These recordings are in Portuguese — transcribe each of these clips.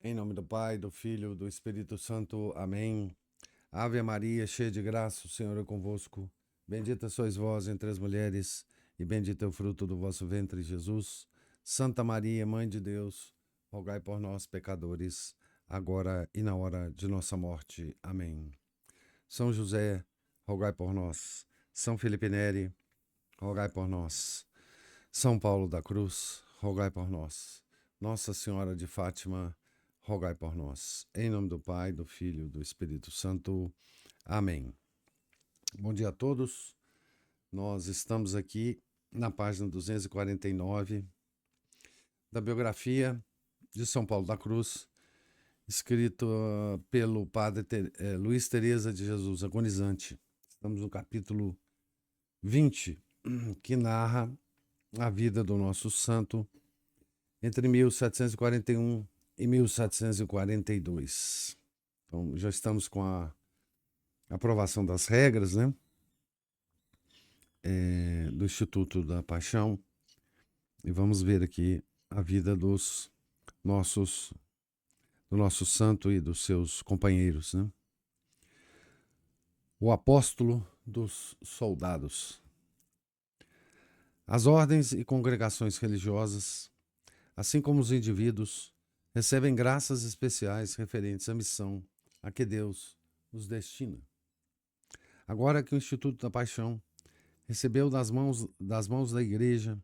Em nome do Pai, do Filho, do Espírito Santo. Amém. Ave Maria, cheia de graça, o Senhor é convosco. Bendita sois vós entre as mulheres, e bendito é o fruto do vosso ventre, Jesus. Santa Maria, Mãe de Deus, rogai por nós, pecadores, agora e na hora de nossa morte. Amém. São José, rogai por nós. São Felipe Neri, rogai por nós. São Paulo da Cruz, rogai por nós. Nossa Senhora de Fátima, rogai por nós. Em nome do Pai, do Filho e do Espírito Santo. Amém. Bom dia a todos. Nós estamos aqui na página 249 da biografia de São Paulo da Cruz, escrito pelo padre Luiz Teresa de Jesus, agonizante. Estamos no capítulo 20, que narra a vida do nosso santo entre 1741 e 1742. Então, já estamos com a aprovação das regras, né? Do Instituto da Paixão. E vamos ver aqui a vida do nosso santo e dos seus companheiros, né? O apóstolo dos soldados. As ordens e congregações religiosas, assim como os indivíduos, recebem graças especiais referentes à missão a que Deus os destina. Agora que o Instituto da Paixão recebeu das mãos da Igreja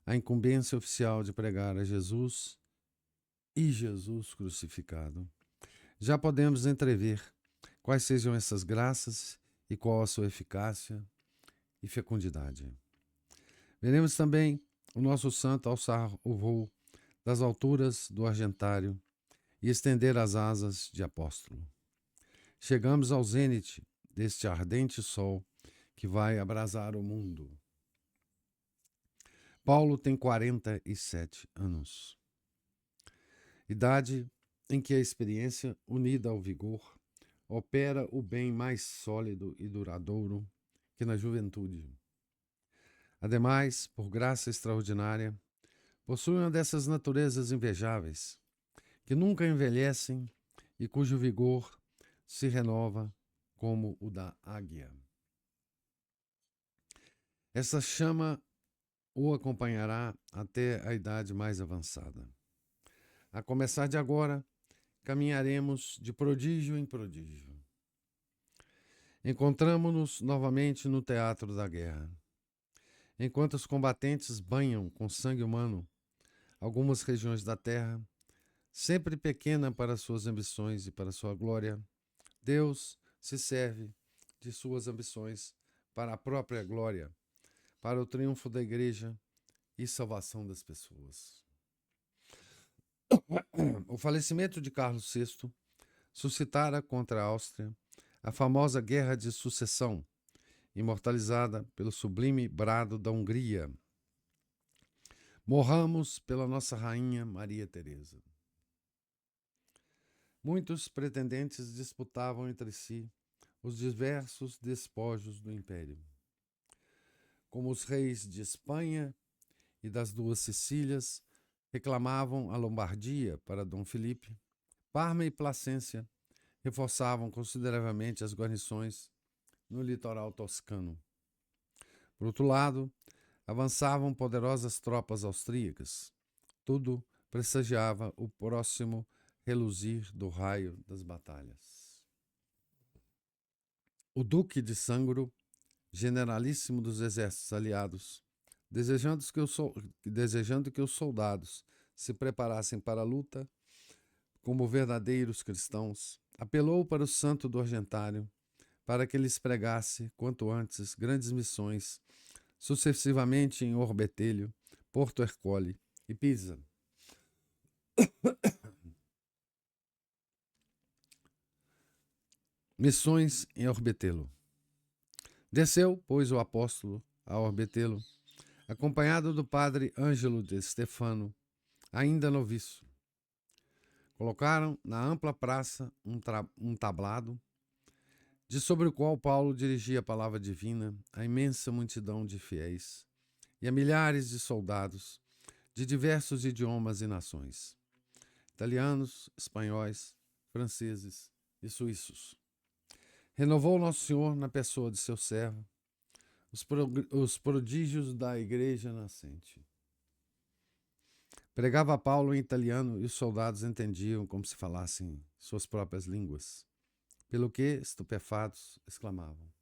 a incumbência oficial de pregar a Jesus e Jesus crucificado, já podemos entrever quais sejam essas graças e qual a sua eficácia e fecundidade. Veremos também o nosso santo alçar o voo das alturas do Argentário e estender as asas de apóstolo. Chegamos ao zênite deste ardente sol que vai abrasar o mundo. Paulo tem 47 anos. Idade em que a experiência, unida ao vigor, opera o bem mais sólido e duradouro que na juventude. Ademais, por graça extraordinária, possui uma dessas naturezas invejáveis, que nunca envelhecem e cujo vigor se renova como o da águia. Essa chama o acompanhará até a idade mais avançada. A começar de agora, caminharemos de prodígio em prodígio. Encontramo-nos novamente no teatro da guerra. Enquanto os combatentes banham com sangue humano algumas regiões da terra, sempre pequena para suas ambições e para sua glória, Deus se serve de suas ambições para a própria glória, para o triunfo da Igreja e salvação das pessoas. O falecimento de Carlos VI suscitara contra a Áustria a famosa Guerra de Sucessão, imortalizada pelo sublime brado da Hungria: morramos pela nossa rainha Maria Teresa. Muitos pretendentes disputavam entre si os diversos despojos do império, como os reis de Espanha e das duas Sicílias reclamavam a Lombardia para Dom Filipe. Parma e Placência reforçavam consideravelmente as guarnições no litoral toscano. Por outro lado, avançavam poderosas tropas austríacas. Tudo pressagiava o próximo reluzir do raio das batalhas. O Duque de Sangro, generalíssimo dos exércitos aliados, desejando que os soldados se preparassem para a luta como verdadeiros cristãos, apelou para o santo do Argentário para que lhes pregasse, quanto antes, grandes missões, sucessivamente em Orbetelho, Porto Ercole e Pisa. Missões em Orbetello. Desceu, pois, o apóstolo a Orbetello, acompanhado do padre Ângelo de Stefano, ainda noviço. Colocaram na ampla praça um tablado, de sobre o qual Paulo dirigia a palavra divina à imensa multidão de fiéis e a milhares de soldados de diversos idiomas e nações. italianos, espanhóis, franceses e suíços. Renovou Nosso Senhor na pessoa de seu servo os prodígios da igreja nascente. Pregava Paulo em italiano e os soldados entendiam como se falassem suas próprias línguas, pelo que, estupefatos, exclamavam: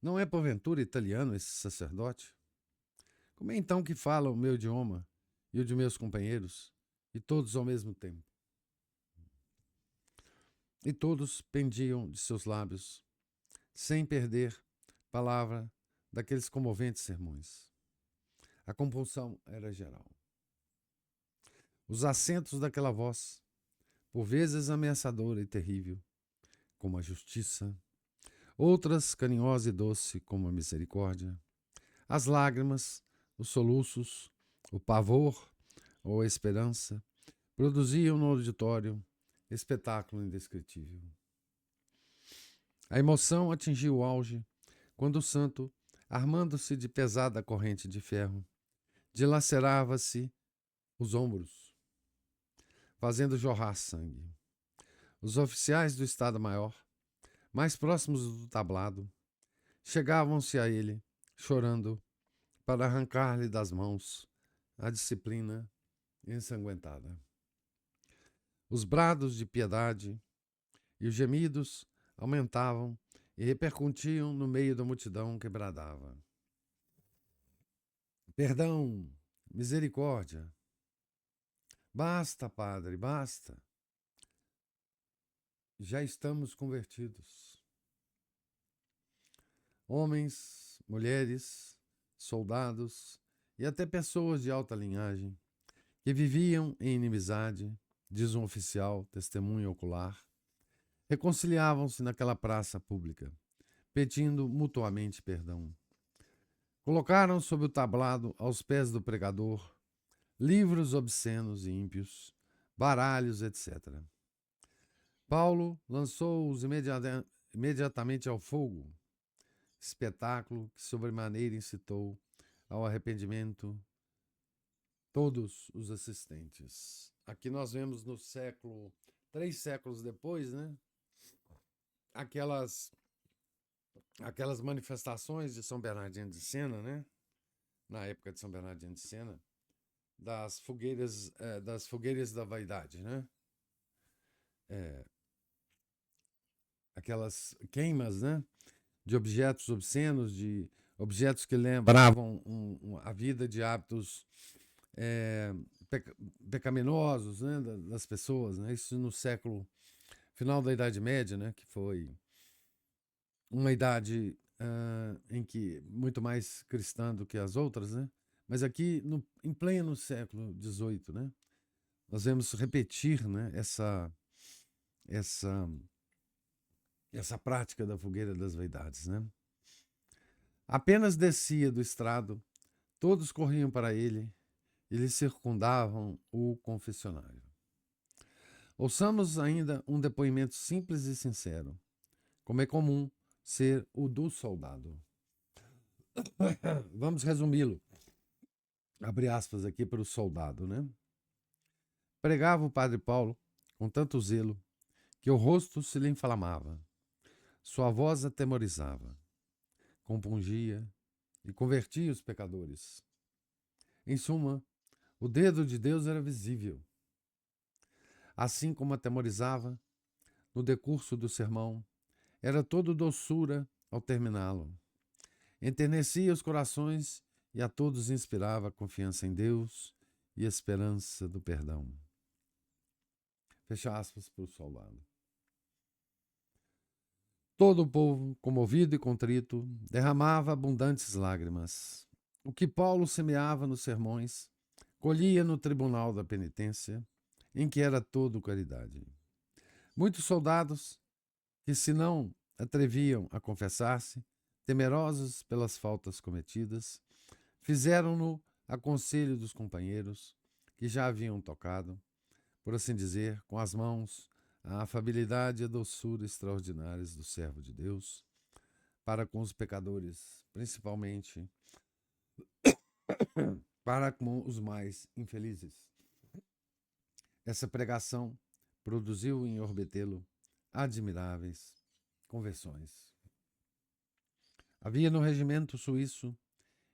Não é porventura italiano esse sacerdote? Como é então que fala o meu idioma e o de meus companheiros, e todos ao mesmo tempo? E todos pendiam de seus lábios, sem perder palavra daqueles comoventes sermões. A compulsão era geral. Os acentos daquela voz, por vezes ameaçadora e terrível, como a justiça, outras carinhosa e doce, como a misericórdia, as lágrimas, os soluços, o pavor ou a esperança, produziam no auditório espetáculo indescritível. A emoção atingiu o auge quando o santo, armando-se de pesada corrente de ferro, dilacerava-se os ombros, fazendo jorrar sangue. Os oficiais do Estado-Maior, mais próximos do tablado, chegavam-se a ele, chorando, para arrancar-lhe das mãos a disciplina ensanguentada. Os brados de piedade e os gemidos aumentavam e repercutiam no meio da multidão que bradava: Perdão, misericórdia. Basta, Padre, basta. Já estamos convertidos. Homens, mulheres, soldados e até pessoas de alta linhagem que viviam em inimizade, diz um oficial, testemunha ocular, reconciliavam-se naquela praça pública, pedindo mutuamente perdão. Colocaram sob o tablado, aos pés do pregador, livros obscenos e ímpios, baralhos, etc. Paulo lançou-os imediatamente ao fogo, espetáculo que sobremaneira incitou ao arrependimento todos os assistentes. Aqui nós vemos no século, 3 séculos depois, né? Aquelas manifestações de São Bernardino de Sena, né? Na época de São Bernardino de Sena, das fogueiras da vaidade, né? Aquelas queimas, né? De objetos obscenos, de objetos que lembravam a vida de hábitos pecaminosos, né? Das pessoas, né? Isso no final da Idade Média, né? Que foi uma idade em que muito mais cristã do que as outras, né? Mas aqui, em pleno século XVIII, né? Nós vemos repetir, né? Essa prática da fogueira das vaidades, né? Apenas descia do estrado, todos corriam para ele e lhe circundavam o confessionário. Ouçamos ainda um depoimento simples e sincero, como é comum ser o do soldado. Vamos resumi-lo. Abre aspas aqui para o soldado, né? Pregava o padre Paulo com tanto zelo que o rosto se lhe inflamava. Sua voz atemorizava, compungia e convertia os pecadores. Em suma, o dedo de Deus era visível. Assim como atemorizava, no decurso do sermão, era todo doçura ao terminá-lo. Enternecia os corações e a todos inspirava confiança em Deus e esperança do perdão. Fecha aspas para o soldado. Todo o povo, comovido e contrito, derramava abundantes lágrimas. O que Paulo semeava nos sermões, colhia no tribunal da penitência, em que era todo caridade. Muitos soldados, que se não atreviam a confessar-se, temerosos pelas faltas cometidas, fizeram-no a conselho dos companheiros, que já haviam tocado, por assim dizer, com as mãos, a afabilidade e a doçura extraordinárias do servo de Deus, para com os pecadores, principalmente para com os mais infelizes. Essa pregação produziu em Orbetelo admiráveis conversões. Havia no regimento suíço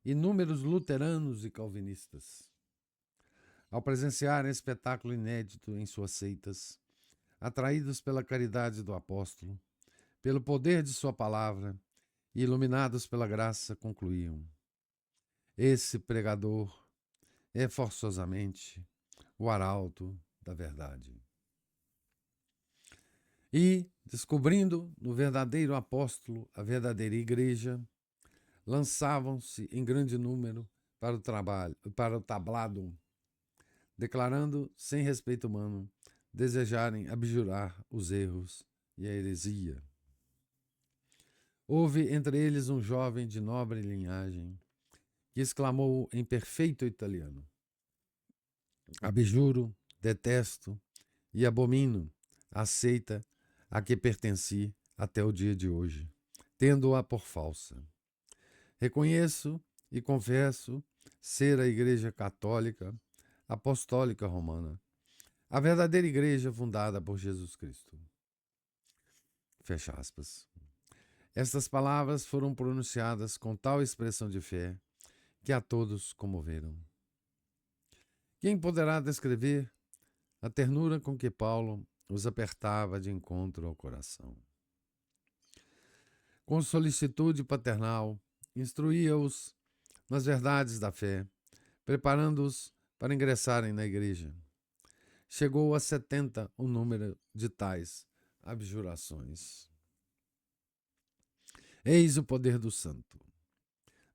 inúmeros luteranos e calvinistas. Ao presenciarem espetáculo inédito em suas seitas, atraídos pela caridade do apóstolo, pelo poder de sua palavra e iluminados pela graça, concluíam: esse pregador é forçosamente o arauto da verdade. E, descobrindo no verdadeiro apóstolo a verdadeira igreja, lançavam-se em grande número para o tablado, declarando, sem respeito humano, desejarem abjurar os erros e a heresia. Houve entre eles um jovem de nobre linhagem que exclamou em perfeito italiano: abjuro, detesto e abomino a seita a que pertenci até o dia de hoje, tendo-a por falsa. Reconheço e confesso ser a Igreja Católica Apostólica Romana, a verdadeira igreja fundada por Jesus Cristo. Fecha aspas. Estas palavras foram pronunciadas com tal expressão de fé que a todos comoveram. Quem poderá descrever a ternura com que Paulo os apertava de encontro ao coração? Com solicitude paternal, instruía-os nas verdades da fé, preparando-os para ingressarem na igreja. Chegou a 70 o número de tais abjurações. Eis o poder do santo.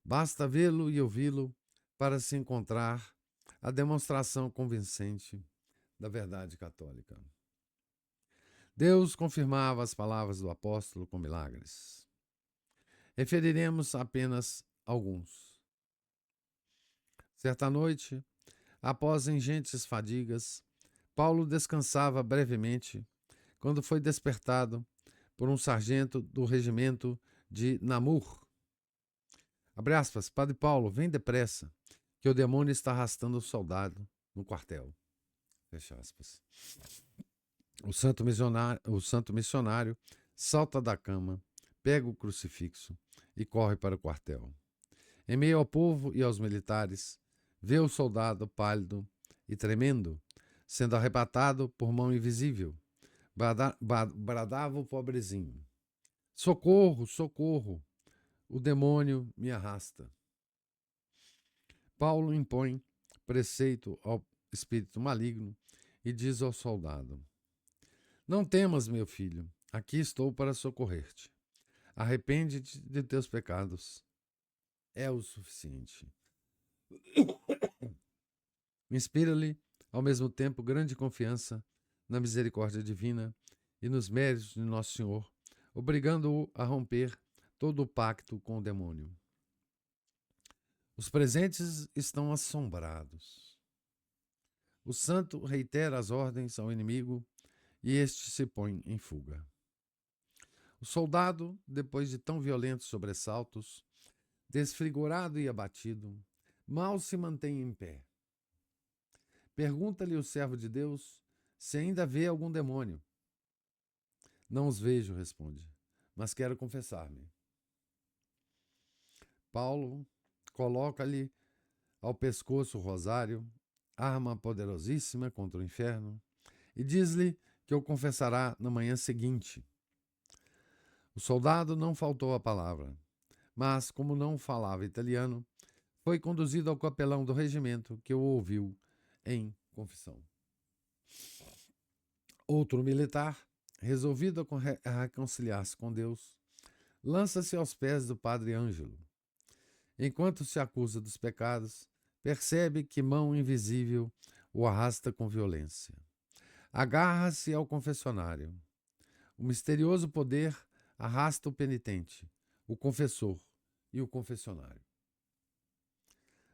Basta vê-lo e ouvi-lo para se encontrar a demonstração convincente da verdade católica. Deus confirmava as palavras do apóstolo com milagres. Referiremos apenas alguns. Certa noite, após ingentes fadigas, Paulo descansava brevemente quando foi despertado por um sargento do regimento de Namur. Abre aspas, Padre Paulo, vem depressa, que o demônio está arrastando o soldado no quartel. Fecha aspas. O santo missionário salta da cama, pega o crucifixo e corre para o quartel. Em meio ao povo e aos militares, vê o soldado pálido e tremendo, sendo arrebatado por mão invisível. Bradava o pobrezinho: socorro, socorro, o demônio me arrasta. Paulo impõe preceito ao espírito maligno e diz ao soldado: não temas, meu filho, aqui estou para socorrer-te. Arrepende-te de teus pecados. É o suficiente. Inspira-lhe, ao mesmo tempo, grande confiança na misericórdia divina e nos méritos de Nosso Senhor, obrigando-o a romper todo o pacto com o demônio. Os presentes estão assombrados. O santo reitera as ordens ao inimigo e este se põe em fuga. O soldado, depois de tão violentos sobressaltos, desfigurado e abatido, mal se mantém em pé. Pergunta-lhe o servo de Deus se ainda vê algum demônio. Não os vejo, responde, mas quero confessar-me. Paulo coloca-lhe ao pescoço o rosário, arma poderosíssima contra o inferno, e diz-lhe que o confessará na manhã seguinte. O soldado não faltou à palavra, mas, como não falava italiano, foi conduzido ao capelão do regimento, que o ouviu em confissão. Outro militar, resolvido a reconciliar-se com Deus, lança-se aos pés do padre Ângelo. Enquanto se acusa dos pecados, percebe que mão invisível o arrasta com violência. Agarra-se ao confessionário. O misterioso poder arrasta o penitente, o confessor e o confessionário.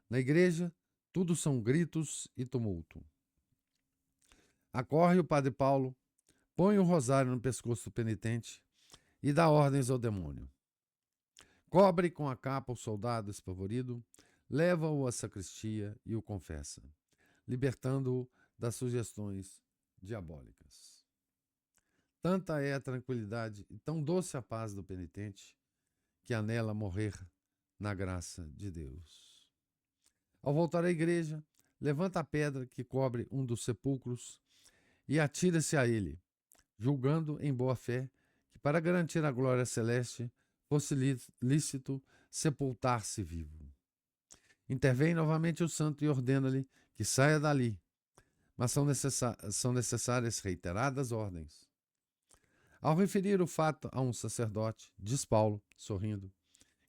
Na igreja, tudo são gritos e tumulto. Acorre o padre Paulo, põe o rosário no pescoço do penitente e dá ordens ao demônio. Cobre com a capa o soldado espavorido, leva-o à sacristia e o confessa, libertando-o das sugestões diabólicas. Tanta é a tranquilidade e tão doce a paz do penitente que anela morrer na graça de Deus. Ao voltar à igreja, levanta a pedra que cobre um dos sepulcros e atira-se a ele, julgando em boa fé que para garantir a glória celeste fosse lícito sepultar-se vivo. Intervém novamente o santo e ordena-lhe que saia dali, mas são necessárias reiteradas ordens. Ao referir o fato a um sacerdote, diz Paulo, sorrindo,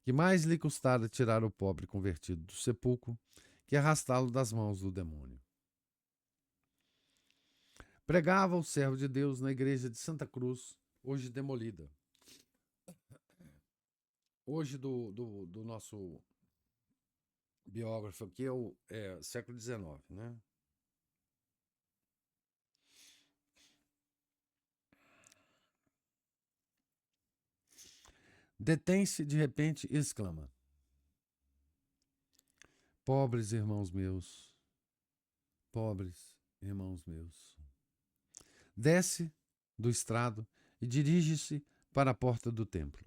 que mais lhe custara tirar o pobre convertido do sepulcro que arrastá-lo das mãos do demônio. Pregava o servo de Deus na igreja de Santa Cruz, hoje demolida. Hoje do nosso biógrafo aqui é século XIX, né? Detém-se de repente e exclama: pobres irmãos meus, pobres irmãos meus. Desce do estrado e dirige-se para a porta do templo.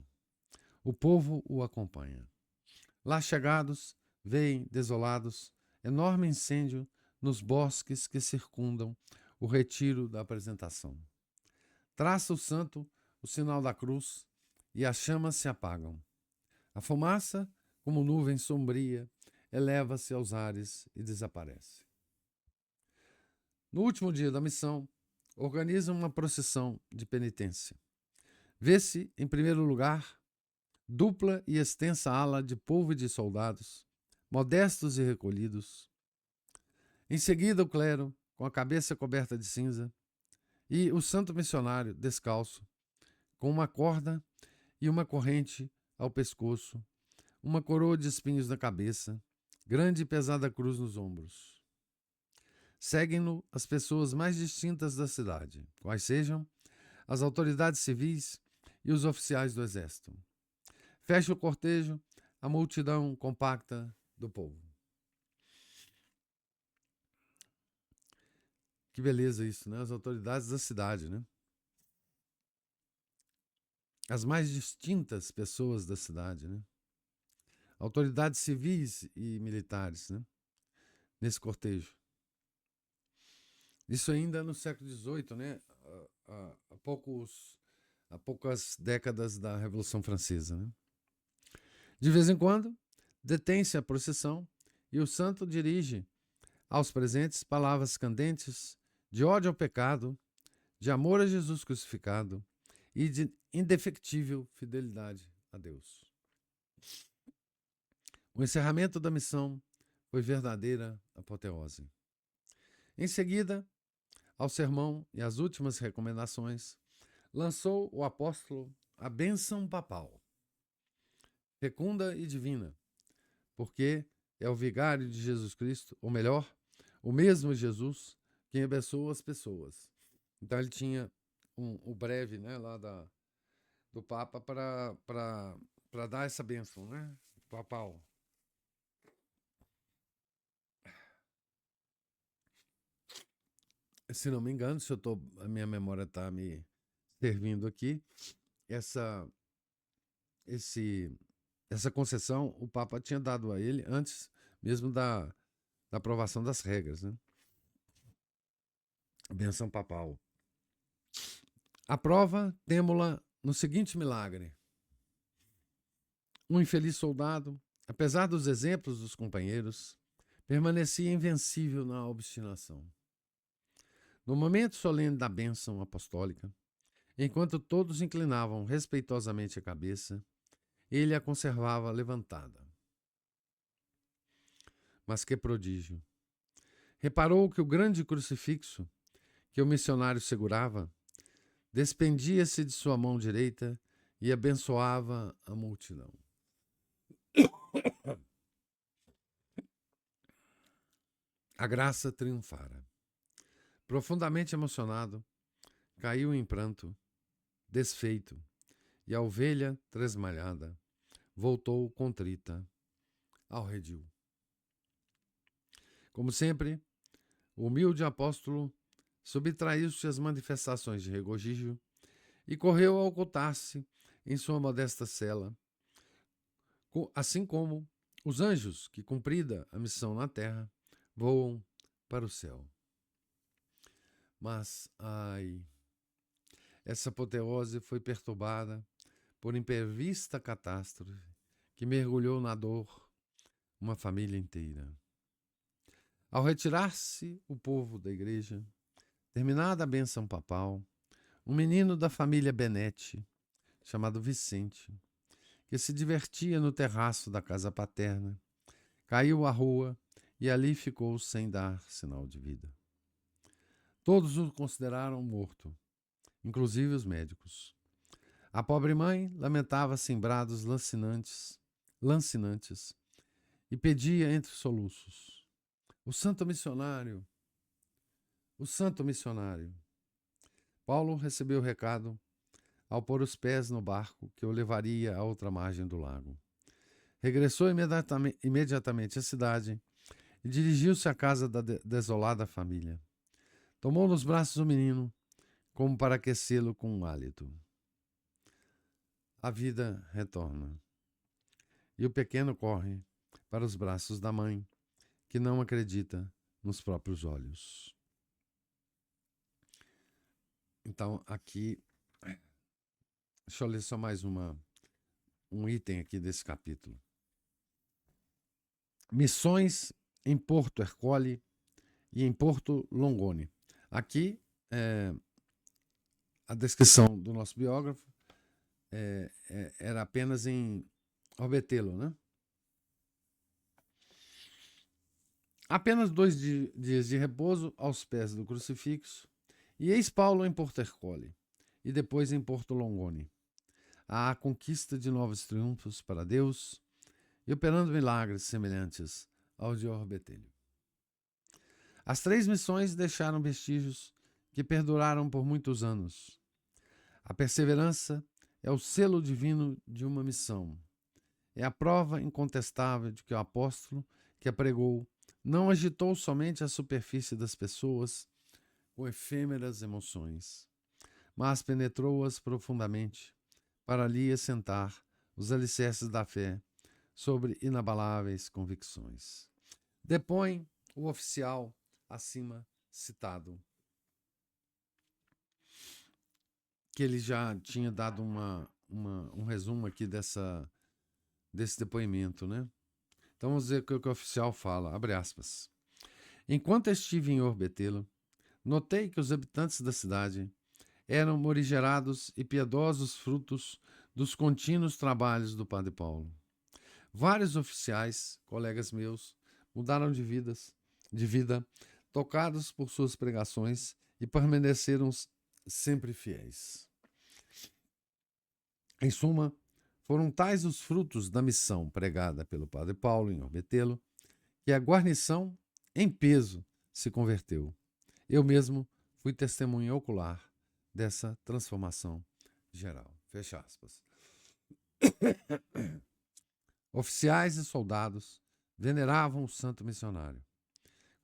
O povo o acompanha. Lá chegados, veem, desolados, enorme incêndio nos bosques que circundam o retiro da apresentação. Traça o santo o sinal da cruz e as chamas se apagam. A fumaça, como nuvem sombria, eleva-se aos ares e desaparece. No último dia da missão, organizam uma procissão de penitência. Vê-se, em primeiro lugar, dupla e extensa ala de povo e de soldados, modestos e recolhidos. Em seguida, o clero, com a cabeça coberta de cinza, e o santo missionário, descalço, com uma corda e uma corrente ao pescoço, uma coroa de espinhos na cabeça, grande e pesada cruz nos ombros. Seguem-no as pessoas mais distintas da cidade, quais sejam as autoridades civis e os oficiais do exército. Fecha o cortejo a multidão compacta do povo. Que beleza isso, né? As autoridades da cidade, né? As mais distintas pessoas da cidade, né? Autoridades civis e militares, né? Nesse cortejo. Isso ainda no século XVIII, né? Há poucas décadas da Revolução Francesa, né? De vez em quando, detém-se a procissão e o santo dirige aos presentes palavras candentes de ódio ao pecado, de amor a Jesus crucificado e de indefectível fidelidade a Deus. O encerramento da missão foi verdadeira apoteose. Em seguida, ao sermão e às últimas recomendações, lançou o apóstolo a bênção papal, fecunda e divina, porque é o vigário de Jesus Cristo, ou melhor, o mesmo Jesus, quem abençoa as pessoas. Então ele tinha o breve, né, lá do Papa para dar essa bênção, né, papal. Se não me engano, a minha memória está me servindo aqui, essa concessão o Papa tinha dado a ele antes mesmo da aprovação das regras, né? A benção papal. A prova temo-la no seguinte milagre. Um infeliz soldado, apesar dos exemplos dos companheiros, permanecia invencível na obstinação. No momento solene da bênção apostólica, enquanto todos inclinavam respeitosamente a cabeça, ele a conservava levantada. Mas que prodígio! Reparou que o grande crucifixo que o missionário segurava despendia-se de sua mão direita e abençoava a multidão. A graça triunfara. Profundamente emocionado, caiu em pranto, desfeito, e a ovelha tresmalhada voltou contrita ao redil. Como sempre, o humilde apóstolo subtraiu-se às manifestações de regozijo e correu a ocultar-se em sua modesta cela, assim como os anjos que, cumprida a missão na terra, voam para o céu. Mas, essa apoteose foi perturbada por imprevista catástrofe que mergulhou na dor uma família inteira. Ao retirar-se o povo da igreja, terminada a bênção papal, um menino da família Benetti, chamado Vicente, que se divertia no terraço da casa paterna, caiu à rua e ali ficou sem dar sinal de vida. Todos o consideraram morto, inclusive os médicos. A pobre mãe lamentava-se em brados lancinantes e pedia entre soluços: o santo missionário, o santo missionário. Paulo recebeu o recado ao pôr os pés no barco que o levaria à outra margem do lago. Regressou imediatamente à cidade e dirigiu-se à casa da desolada família. Tomou nos braços o menino, como para aquecê-lo com um hálito. A vida retorna. E o pequeno corre para os braços da mãe, que não acredita nos próprios olhos. Então, aqui, deixa eu ler só mais um item aqui desse capítulo. Missões em Porto Ercole e em Porto Longone. Aqui, a descrição do nosso biógrafo era apenas em Orbetelo, né? Apenas 2 dias de repouso aos pés do crucifixo, e eis Paulo em Porto Ercole, e depois em Porto Longone, a conquista de novos triunfos para Deus e operando milagres semelhantes aos de Orbetelho. As 3 missões deixaram vestígios que perduraram por muitos anos. A perseverança é o selo divino de uma missão. É a prova incontestável de que o apóstolo que a pregou não agitou somente a superfície das pessoas com efêmeras emoções, mas penetrou-as profundamente para ali assentar os alicerces da fé sobre inabaláveis convicções. Depõe o oficial acima citado, que ele já tinha dado um resumo aqui desse depoimento, né? Então vamos ver o que o oficial fala, abre aspas. Enquanto estive em Orbetelo, notei que os habitantes da cidade eram morigerados e piedosos frutos dos contínuos trabalhos do Padre Paulo. Vários oficiais, colegas meus, mudaram de vida, tocados por suas pregações e permaneceram sempre fiéis. Em suma, foram tais os frutos da missão pregada pelo Padre Paulo em Orbetelo, que a guarnição, em peso, se converteu. Eu mesmo fui testemunha ocular dessa transformação geral. Fecha aspas. Oficiais e soldados veneravam o santo missionário.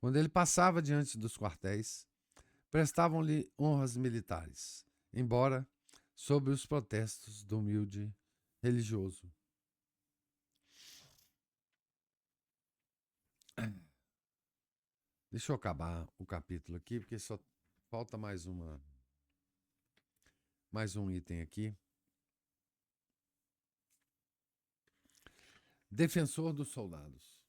Quando ele passava diante dos quartéis, prestavam-lhe honras militares, embora sob os protestos do humilde religioso. Deixa eu acabar o capítulo aqui, porque só falta mais um item aqui. Defensor dos soldados.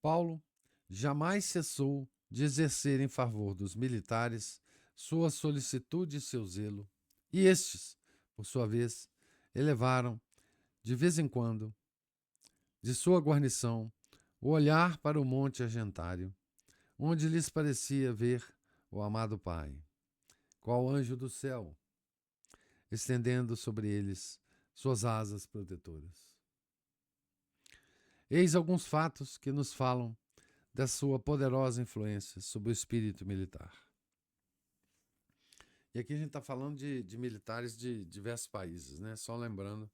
Paulo jamais cessou de exercer em favor dos militares sua solicitude e seu zelo, e estes, por sua vez, elevaram, de vez em quando, de sua guarnição, o olhar para o Monte Argentário, onde lhes parecia ver o amado Pai, qual anjo do céu, estendendo sobre eles suas asas protetoras. Eis alguns fatos que nos falam da sua poderosa influência sobre o espírito militar. E aqui a gente está falando de militares de diversos países, né? Só lembrando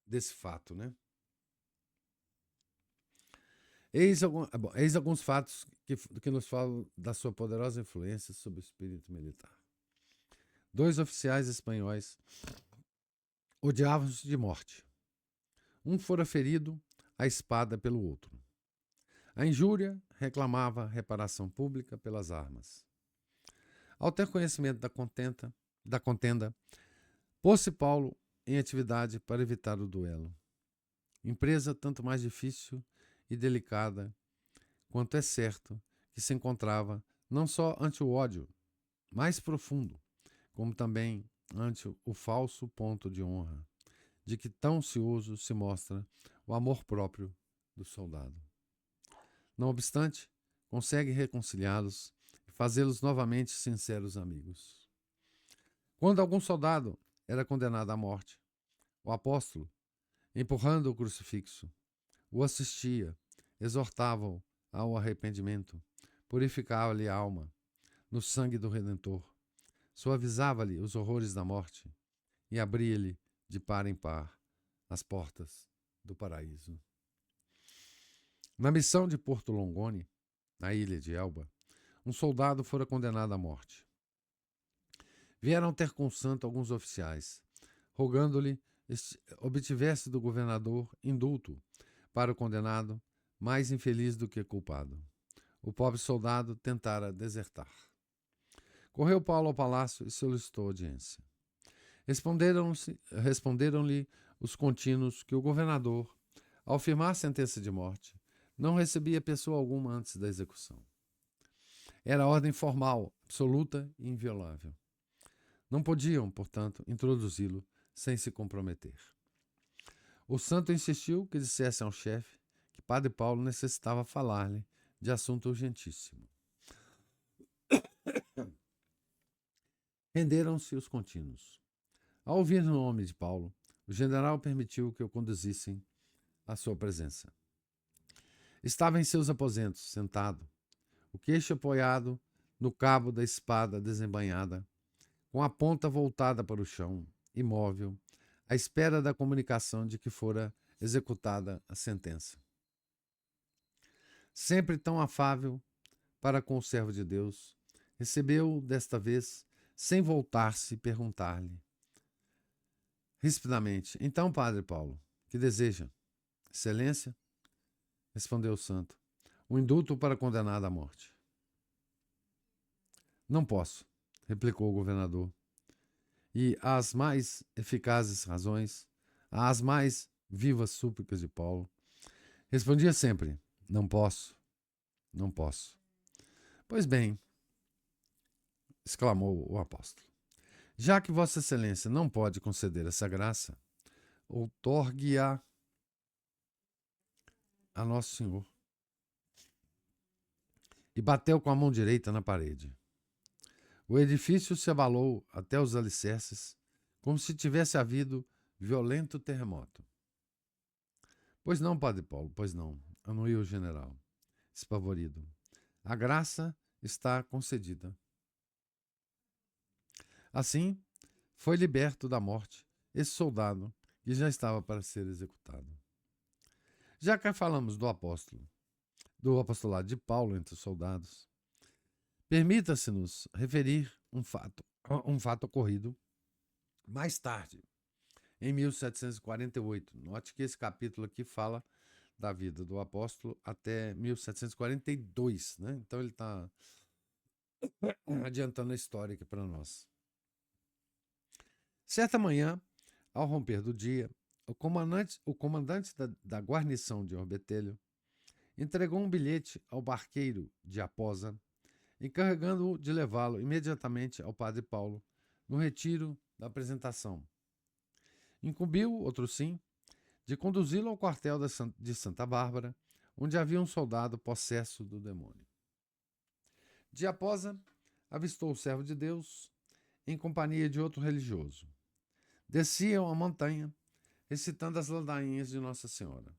desse fato, né? Eis alguns fatos que nos falam da sua poderosa influência sobre o espírito militar. 2 oficiais espanhóis odiavam-se de morte. Um fora ferido à espada pelo outro. A injúria reclamava reparação pública pelas armas. Ao ter conhecimento da contenda, pôs-se Paulo em atividade para evitar o duelo. Empresa tanto mais difícil e delicada, quanto é certo que se encontrava não só ante o ódio mais profundo, como também ante o falso ponto de honra, de que tão cioso se mostra o amor próprio do soldado. Não obstante, consegue reconciliá-los e fazê-los novamente sinceros amigos. Quando algum soldado era condenado à morte, o apóstolo, empurrando o crucifixo, o assistia, exortava-o ao arrependimento, purificava-lhe a alma no sangue do Redentor, suavizava-lhe os horrores da morte e abria-lhe de par em par as portas do paraíso. Na missão de Porto Longone, na ilha de Elba, um soldado fora condenado à morte. Vieram ter com o santo alguns oficiais, rogando-lhe obtivesse do governador indulto para o condenado, mais infeliz do que culpado. O pobre soldado tentara desertar. Correu Paulo ao palácio e solicitou audiência. Responderam-lhe os contínuos que o governador, ao firmar a sentença de morte, não recebia pessoa alguma antes da execução. Era ordem formal, absoluta e inviolável. Não podiam, portanto, introduzi-lo sem se comprometer. O santo insistiu que dissesse ao chefe que Padre Paulo necessitava falar-lhe de assunto urgentíssimo. Renderam-se os contínuos. Ao ouvir o nome de Paulo, o general permitiu que o conduzissem à sua presença. Estava em seus aposentos, sentado, o queixo apoiado no cabo da espada desembainhada, com a ponta voltada para o chão, imóvel, à espera da comunicação de que fora executada a sentença. Sempre tão afável para com o servo de Deus, recebeu-o desta vez sem voltar-se e perguntar-lhe rispidamente: então, Padre Paulo, que deseja? Excelência, respondeu o santo, um indulto para condenado à morte. Não posso, replicou o governador, e às mais eficazes razões, às mais vivas súplicas de Paulo, respondia sempre: não posso, não posso. Pois bem, exclamou o apóstolo, já que Vossa Excelência não pode conceder essa graça, outorgue-a a Nosso Senhor. E bateu com a mão direita na parede. O edifício se abalou até os alicerces, como se tivesse havido violento terremoto. Pois não, Padre Paulo, pois não, anuiu o general, espavorido. A graça está concedida. Assim, foi liberto da morte esse soldado que já estava para ser executado. Já que falamos do apostolado de Paulo entre os soldados, permita-se-nos referir um fato ocorrido mais tarde, em 1748. Note que esse capítulo aqui fala da vida do apóstolo até 1742, né? Então ele está adiantando a história aqui para nós. Certa manhã, ao romper do dia, o comandante da guarnição de Orbetelho entregou um bilhete ao barqueiro de Aposa, encarregando-o de levá-lo imediatamente ao padre Paulo no retiro da apresentação. Incumbiu, outro sim, de conduzi-lo ao quartel de Santa Bárbara, onde havia um soldado possesso do demônio. De Aposa, avistou o servo de Deus em companhia de outro religioso. Desciam a montanha, recitando as ladainhas de Nossa Senhora.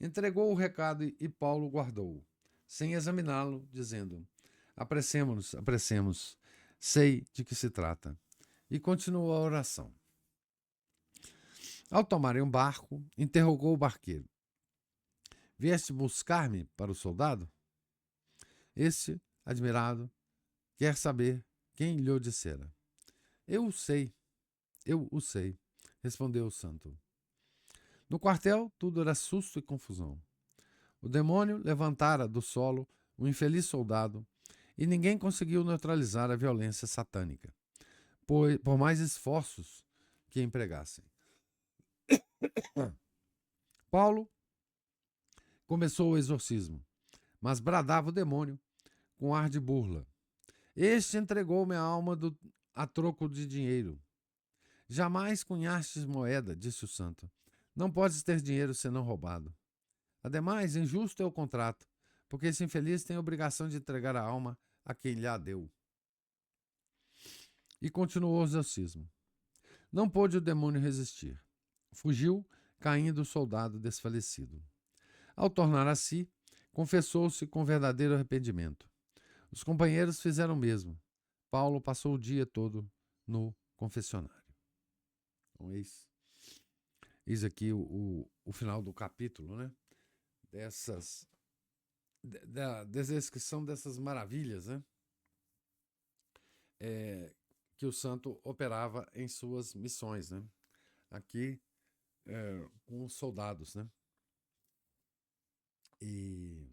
Entregou o recado e Paulo guardou-o, sem examiná-lo, dizendo: apressemo-nos, apressemos, sei de que se trata. E continuou a oração. Ao tomarem um barco, interrogou o barqueiro: Vieste buscar-me para o soldado? Este, admirado, quer saber quem lhe dissera. Eu o sei, respondeu o santo. No quartel, tudo era susto e confusão. O demônio levantara do solo o infeliz soldado e ninguém conseguiu neutralizar a violência satânica, por mais esforços que empregassem. Paulo começou o exorcismo, mas bradava o demônio com ar de burla. Este entregou-me a alma a troco de dinheiro. Jamais cunhastes moeda, disse o santo. Não podes ter dinheiro senão roubado. Ademais, injusto é o contrato, porque esse infeliz tem a obrigação de entregar a alma a quem lhe a deu. E continuou o exorcismo. Não pôde o demônio resistir. Fugiu, caindo o soldado desfalecido. Ao tornar a si, confessou-se com verdadeiro arrependimento. Os companheiros fizeram o mesmo. Paulo passou o dia todo no confessionário. Então, eis aqui o final do capítulo, né? Da descrição dessas maravilhas, né? Que o santo operava em suas missões, né? Aqui com os soldados, né? E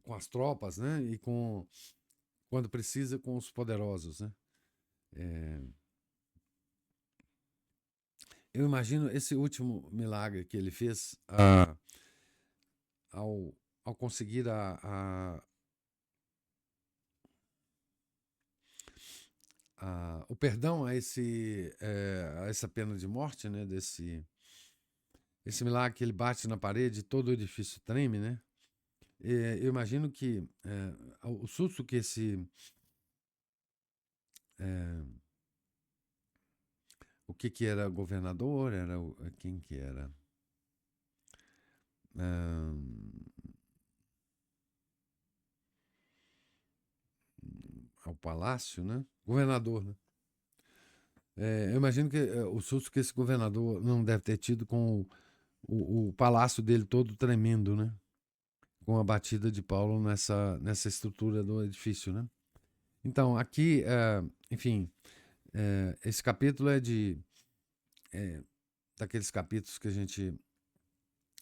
com as tropas, né? E quando precisa, com os poderosos, né? Eu imagino esse último milagre que ele fez ao conseguir o perdão a essa pena de morte, né? Esse milagre que ele bate na parede, todo o edifício treme, né? Eu imagino que o susto que o que era governador, quem que era? Ao palácio, né? Governador, né? Eu imagino que o susto que esse governador não deve ter tido com o palácio dele todo tremendo, né? Com a batida de Paulo nessa estrutura do edifício, né? Então, aqui, enfim, esse capítulo é daqueles capítulos que a gente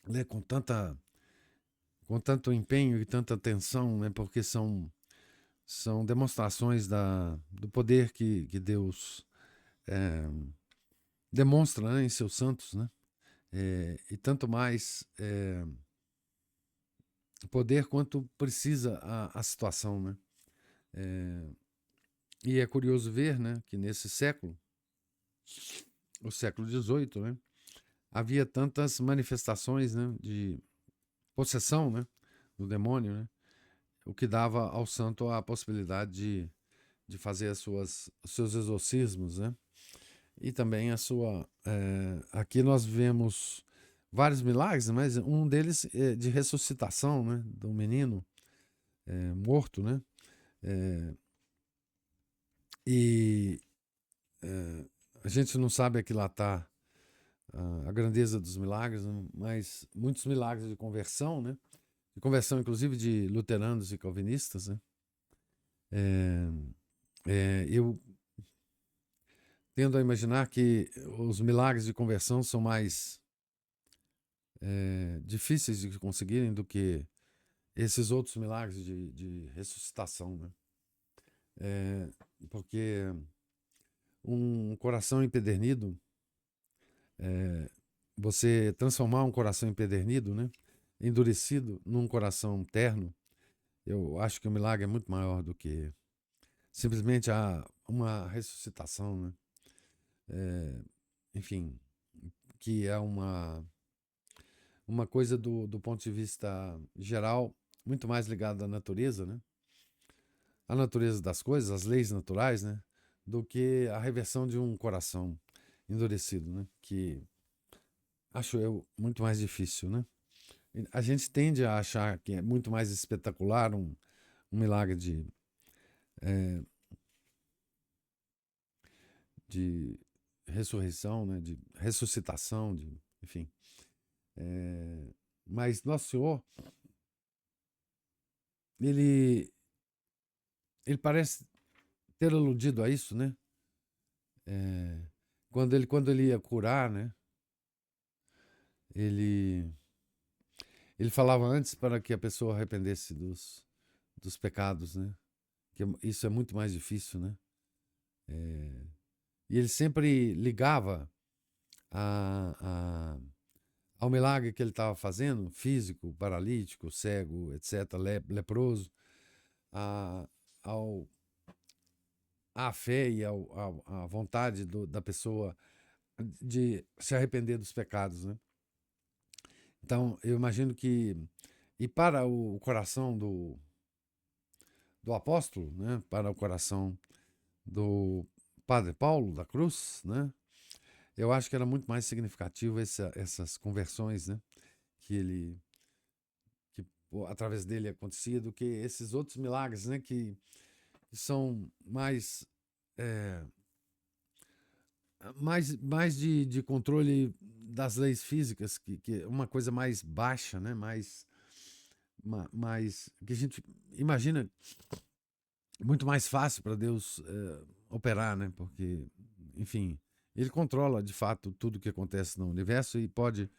lê com tanto empenho e tanta atenção, né? Porque são demonstrações do poder que Deus demonstra, né, em seus santos, né? E tanto mais poder quanto precisa a situação, né? E é curioso ver, né, que nesse século, o século XVIII, né, havia tantas manifestações, né, de possessão, né, do demônio, né, o que dava ao santo a possibilidade de fazer os seus exorcismos, né, e também aqui nós vemos vários milagres, mas um deles é de ressuscitação, né, de um menino morto, né, e a gente não sabe aquilatar a grandeza dos milagres, né, mas muitos milagres de conversão, né, de conversão inclusive de luteranos e calvinistas, né, eu tendo a imaginar que os milagres de conversão são mais difíceis de conseguirem do que esses outros milagres de ressuscitação, né? Porque um coração empedernido, você transformar um coração empedernido, né, endurecido, num coração terno, eu acho que o milagre é muito maior do que simplesmente uma ressuscitação, né? Enfim, que é uma coisa do ponto de vista geral muito mais ligada à natureza, né? A natureza das coisas, as leis naturais, né? Do que a reversão de um coração endurecido, né? Que acho eu muito mais difícil, né? A gente tende a achar que é muito mais espetacular um milagre de ressurreição, né? De ressuscitação, enfim. Mas Nosso Senhor, ele parece ter aludido a isso, né? Quando ele ia curar, né? Ele falava antes para que a pessoa arrependesse dos pecados, né? Que isso é muito mais difícil, né? E ele sempre ligava ao milagre que ele estava fazendo, físico, paralítico, cego, etc., leproso, à fé e à vontade da pessoa de se arrepender dos pecados, né? Então, eu imagino que, e para o coração do apóstolo, né? Para o coração do Padre Paulo da Cruz, né? Eu acho que era muito mais significativo essas conversões, né? Que através dele acontecia do que esses outros milagres, né? Que são mais mais de controle das leis físicas, que é uma coisa mais baixa, né? Mais que a gente imagina muito mais fácil para Deus operar, né? Porque, enfim, ele controla de fato tudo que acontece no universo e pode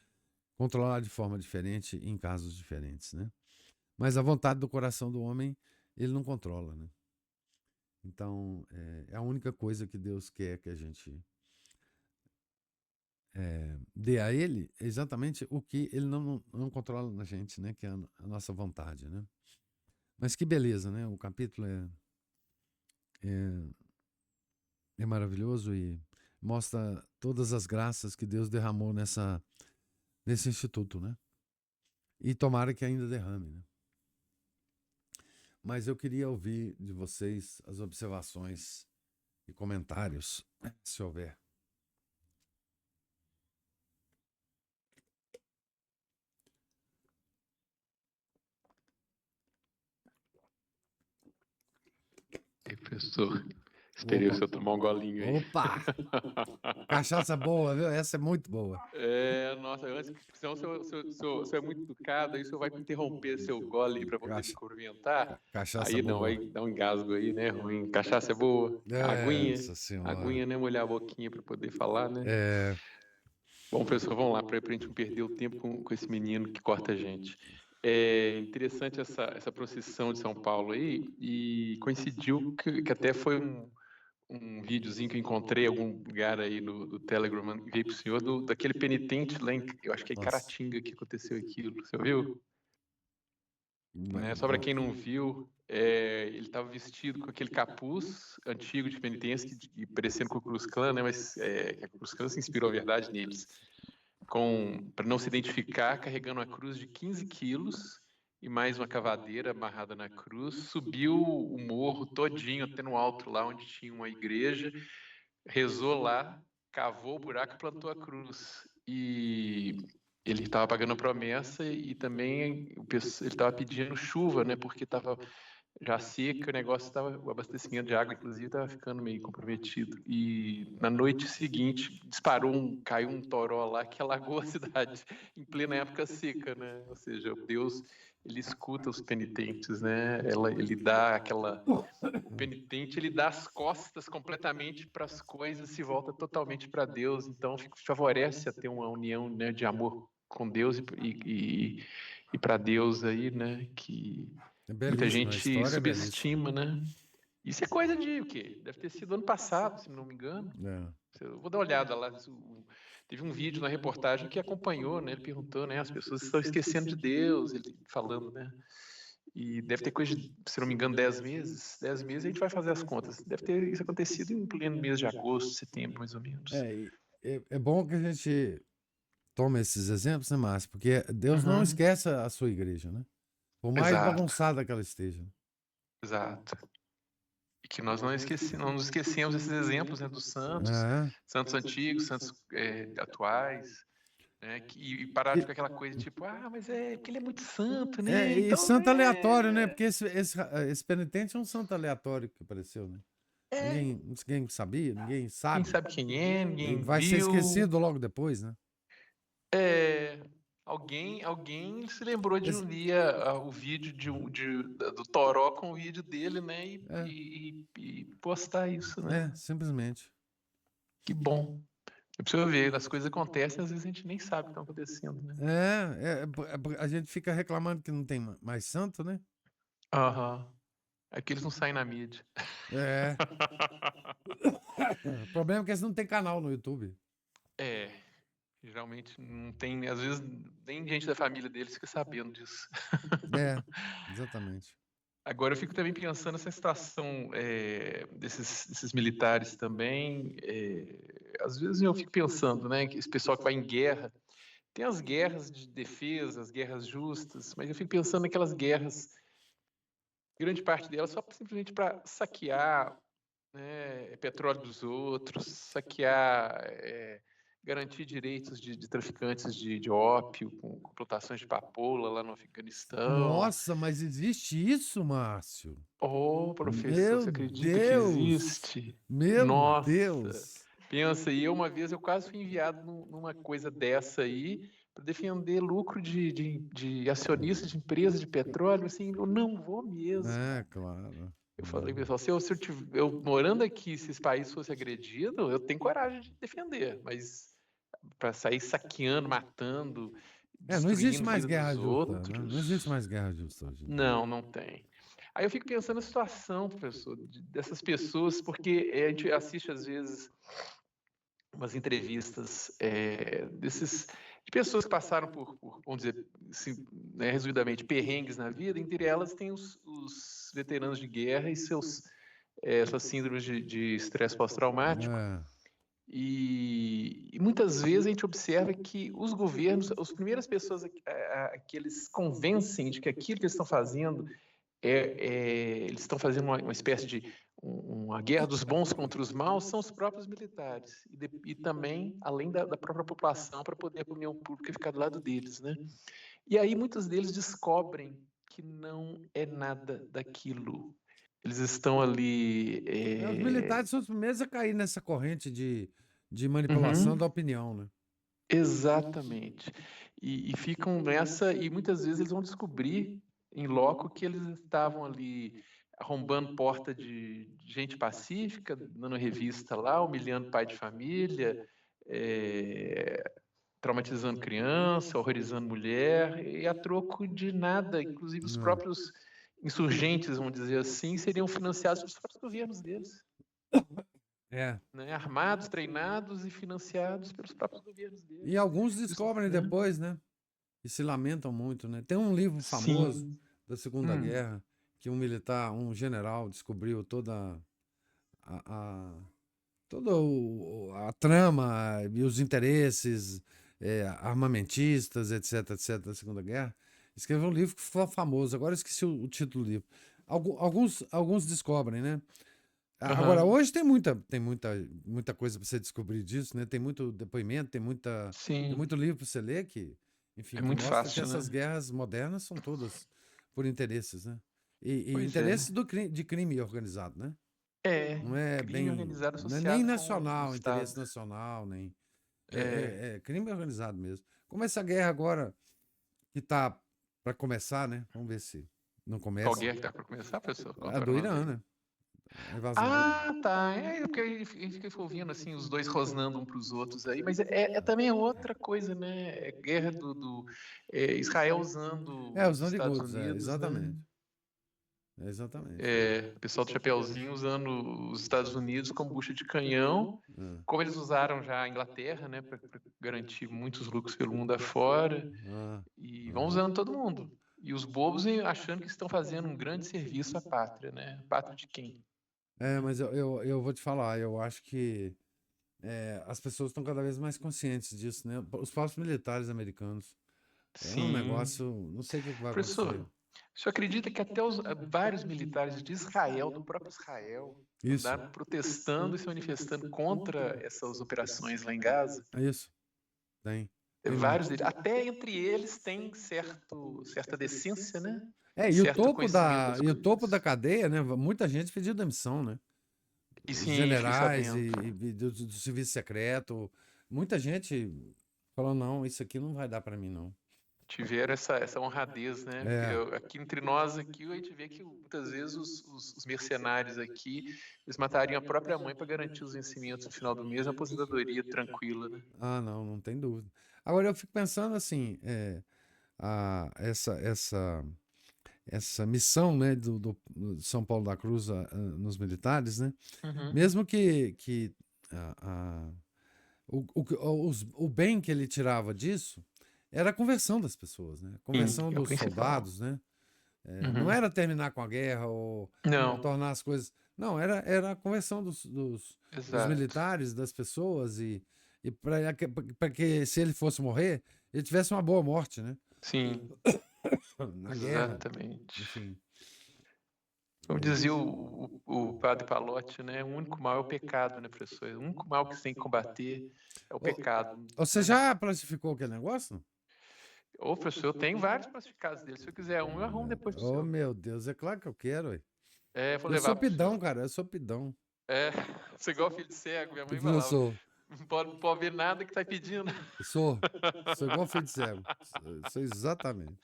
controlar de forma diferente em casos diferentes, né? Mas a vontade do coração do homem ele não controla, né? Então é a única coisa que Deus quer que a gente dê a ele exatamente o que ele não controla na gente, né? Que é a nossa vontade, né? Mas que beleza, né? O capítulo é maravilhoso e mostra todas as graças que Deus derramou nesse instituto, né? E tomara que ainda derrame, né? Mas eu queria ouvir de vocês as observações e comentários, se houver. E professor, esperei o senhor tomar um golinho aí. Opa! Cachaça boa, viu? Essa é muito boa. Nossa, antes, senão o senhor é muito educado, aí o senhor vai interromper seu gole para poder me cumprimentar. Cachaça Aí não, boa. aí dá um engasgo aí, né? Ruim. Cachaça é boa. Nossa senhora. Aguinha, né? Molhar a boquinha para poder falar, né? É, Bom, professor, vamos lá, para a gente não perder o tempo com esse menino que corta a gente. É interessante essa procissão de São Paulo aí, e coincidiu que até foi um videozinho que eu encontrei em algum lugar aí do Telegram, veio para o senhor, daquele penitente lá eu acho que é em Caratinga que aconteceu aquilo, você viu? Né? Só para quem não viu, ele estava vestido com aquele capuz antigo de penitência, parecendo com o Cruz Clã, né? Mas a Cruz Clã se inspirou, a verdade, neles. Para não se identificar, carregando uma cruz de 15 quilos e mais uma cavadeira amarrada na cruz, subiu o morro todinho, até no alto lá onde tinha uma igreja, rezou lá, cavou o buraco e plantou a cruz. E ele estava pagando a promessa e também ele estava pedindo chuva, né? Porque estava já seca, o abastecimento de água, inclusive, estava ficando meio comprometido. E na noite seguinte, caiu um toró lá que alagou a cidade, em plena época seca, né? Ou seja, Deus, ele escuta os penitentes, né? O penitente, ele dá as costas completamente para as coisas, se volta totalmente para Deus, então favorece a ter uma união, né, de amor com Deus e para Deus aí, né, que muita gente subestima, né? Isso é coisa de o quê? Deve ter sido ano passado, se não me engano. Eu vou dar uma olhada lá. Teve um vídeo na reportagem que acompanhou, né? Ele perguntou, né? As pessoas estão esquecendo de Deus, ele falando, né? E deve ter coisa de, se não me engano, 10 meses. 10 meses a gente vai fazer as contas. Deve ter isso acontecido em pleno mês de agosto, setembro, mais ou menos. É bom que a gente tome esses exemplos, né, Márcio? Porque Deus não esquece a sua igreja, né? Por mais bagunçada que ela esteja. Exato. E que nós não nos esquecemos desses exemplos, né, dos santos, santos antigos, santos atuais, né, e parar de ficar aquela coisa tipo, mas porque ele é muito santo, né? E então, santo aleatório, né? Porque esse penitente é um santo aleatório que apareceu, né? Ninguém sabia, ninguém sabe. Ninguém sabe quem é, ninguém vai ser viu. esquecido logo depois, né? alguém se lembrou de Esse- unir o vídeo do Toró com o vídeo dele, né? É, E postar isso, né? simplesmente. Que bom. É pra você ver, as coisas acontecem, às vezes a gente nem sabe o que está acontecendo, né? A gente fica reclamando que não tem mais santo, né? Aham. É que eles não saem na mídia. É. O problema é que eles não têm canal no YouTube. É, geralmente não tem, às vezes nem gente da família deles fica sabendo disso. É, exatamente. Agora eu fico também pensando nessa situação desses militares também. Às vezes eu fico pensando, né, que esse pessoal que vai em guerra, tem as guerras de defesa, as guerras justas, mas eu fico pensando naquelas guerras, grande parte delas só simplesmente para saquear, né, petróleo dos outros, saquear, garantir direitos de traficantes de ópio, com plantações de papoula lá no Afeganistão. Nossa, mas existe isso, Márcio? Oh, professor, Meu você acredita que Deus! existe? Meu Nossa, Deus! pensa aí, uma vez eu quase fui enviado numa coisa dessa aí para defender lucro de acionista de empresa de petróleo, assim, eu não vou mesmo. É, claro. Eu falei, pessoal, eu morando aqui, se esse país fosse agredido, eu tenho coragem de defender, mas para sair saqueando, matando, Não existe destruindo mais vida guerra dos justa, né? Não existe outros, mais guerra justa hoje em dia. não, não tem. Aí eu fico pensando na situação, professor, dessas pessoas, porque a gente assiste às vezes umas entrevistas de pessoas que passaram por vamos dizer, assim, né, resumidamente, perrengues na vida. Entre elas tem os veteranos de guerra e suas síndromes de estresse pós-traumático. É, E muitas vezes a gente observa que os governos, as primeiras pessoas que eles convencem de que aquilo que eles estão fazendo eles estão fazendo uma espécie de uma guerra dos bons contra os maus, são os próprios militares. E também, além da própria população, para poder a opinião pública ficar do lado deles, né? E aí muitos deles descobrem que não é nada daquilo. Eles estão ali. Os militares são os primeiros a cair nessa corrente de manipulação Uhum, da opinião, né? exatamente. E ficam nessa, e muitas vezes eles vão descobrir em loco que eles estavam ali arrombando porta de gente pacífica, dando revista lá, humilhando pai de família, traumatizando criança, horrorizando mulher, e a troco de nada. Inclusive os Não. próprios insurgentes, vamos dizer assim, seriam financiados pelos próprios governos deles. É. Né? Armados, treinados e financiados pelos próprios governos deles. E alguns Isso, descobrem né? depois, né? E se lamentam muito, né? Tem um livro famoso Sim. da Segunda Guerra que um militar, um general, descobriu a, a- toda a trama e os interesses armamentistas, etc, da Segunda Guerra. Escreveu um livro que ficou famoso. Agora eu esqueci o título do livro. Alguns descobrem, né? Agora, Uhum. hoje muita coisa para você descobrir disso, né? Tem muito depoimento, tem Sim. muito livro para você ler enfim, É que muito mostra que fácil, essas né? guerras modernas são todas por interesses, né? E Pois interesses é. de crime organizado, né? É. Não é Crime bem, organizado não é nem associado com o nacional, interesse Estado. nacional, nem É. é crime organizado mesmo. Como essa guerra agora que tá para começar, né? Vamos ver se não Qual começa. guerra que tá para começar, professor? Qual A que era o do nome Irã, aí? né? A invasão do Irã. Ah, tá. Porque a gente fica ouvindo assim, os dois rosnando um para os outros aí, mas também outra coisa, né? É guerra Israel usando Os os Estados narigudos, Unidos, né? exatamente. Exatamente. O pessoal do Chapeuzinho usando os Estados Unidos como bucha de canhão, É. como eles usaram já a Inglaterra, né, para garantir muitos lucros pelo mundo afora, Ah, e vão ah. usando todo mundo. E os bobos achando que estão fazendo um grande serviço à pátria, né? Pátria de quem? Mas eu vou te falar, eu acho que as pessoas estão cada vez mais conscientes disso, né? Os próprios militares americanos. É um Sim. negócio, não sei o que vai Professor, acontecer. o senhor acredita que até vários militares de Israel, do próprio Israel, Isso, andaram protestando e se manifestando contra essas operações lá em Gaza? é isso. Tem Vários muito. deles. Até entre eles tem certa decência, né? E o Certo topo conhecimento das e o topo da coisas. cadeia, né? Muita gente pediu demissão, né? E Os sim, fiquei generais sabendo. e do serviço secreto, muita gente falou, não, isso aqui não vai dar para mim, não. Tiveram essa honradez, né? É. Porque aqui entre nós, aqui, a gente vê que muitas vezes os mercenários aqui, eles matariam a própria mãe para garantir os vencimentos no final do mês, uma aposentadoria tranquila, né? Ah, não, não tem dúvida. Agora eu fico pensando assim, essa missão, né, do São Paulo da Cruz nos militares, né? Uhum. Mesmo que o bem que ele tirava disso era a conversão das pessoas, né? A conversão Sim, é o dos principal. soldados, né? Não Uhum. era terminar com a guerra ou Não, tornar as coisas. Não, era a conversão dos exato. militares, das pessoas, e para que se ele fosse morrer, ele tivesse uma boa morte, né? Sim, Na guerra, exatamente. enfim. Como dizia o padre Palotti, né? O único mal é o pecado, né, professor? O único mal que você tem que combater é o Ô, pecado, Você né? já classificou aquele negócio? Ô, professor, eu tenho vários classificados dele. Se eu quiser um, eu arrumo depois pro Oh, senhor. meu Deus, é claro que eu quero, ué. É, vou Eu sou levar pro pidão, senhor. cara, eu sou pidão. É, você é igual filho de cego, minha mãe Não falava. sou. Não pode ver nada que tá pedindo. Sou. Sou igual filho de cego. Sou exatamente.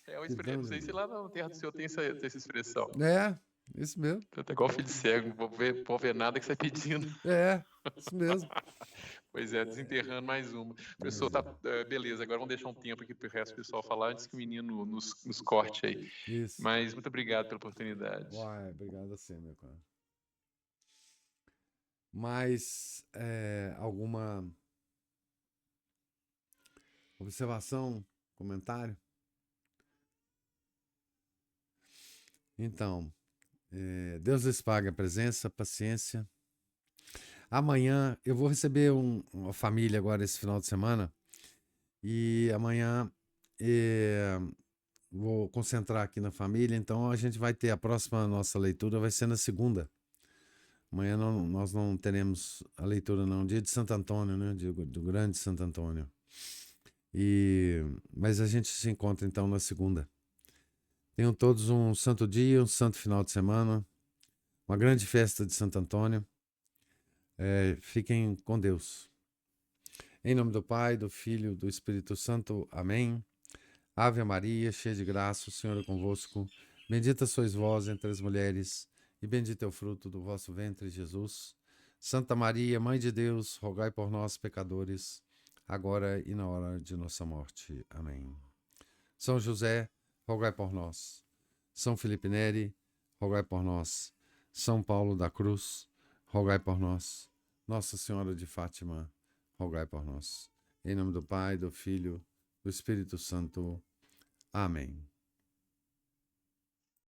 É uma expressão, Pidão não sei se demais. lá na terra do senhor tem essa expressão. É, isso mesmo. Então, tá igual filho de cego, não pode ver nada que você tá pedindo. É, isso mesmo. Pois é, desenterrando mais uma. Professor, Pois tá, é. beleza, agora vamos deixar um tempo aqui pro resto do pessoal falar antes que o menino nos corte aí. Isso. Mas muito obrigado pela oportunidade. Uai, obrigado a você, meu cara. Mais alguma observação, comentário? Então, Deus lhes pague a presença, a paciência. Amanhã eu vou receber uma família agora esse final de semana. E amanhã vou concentrar aqui na família. Então a gente vai ter a próxima nossa leitura, vai ser na segunda. Amanhã nós não teremos a leitura, não. Dia de Santo Antônio, né? Dia do grande Santo Antônio. Mas a gente se encontra então na segunda. Tenham todos um santo dia, um santo final de semana, uma grande festa de Santo Antônio. Fiquem com Deus. Em nome do Pai, do Filho, do Espírito Santo. Amém. Ave Maria, cheia de graça, o Senhor é convosco. Bendita sois vós entre as mulheres, e bendito é o fruto do vosso ventre, Jesus. Santa Maria, Mãe de Deus, rogai por nós, pecadores, agora e na hora de nossa morte. Amém. São José, rogai por nós. São Felipe Neri, rogai por nós. São Paulo da Cruz, rogai por nós. Nossa Senhora de Fátima, rogai por nós. Em nome do Pai, do Filho, do Espírito Santo. Amém.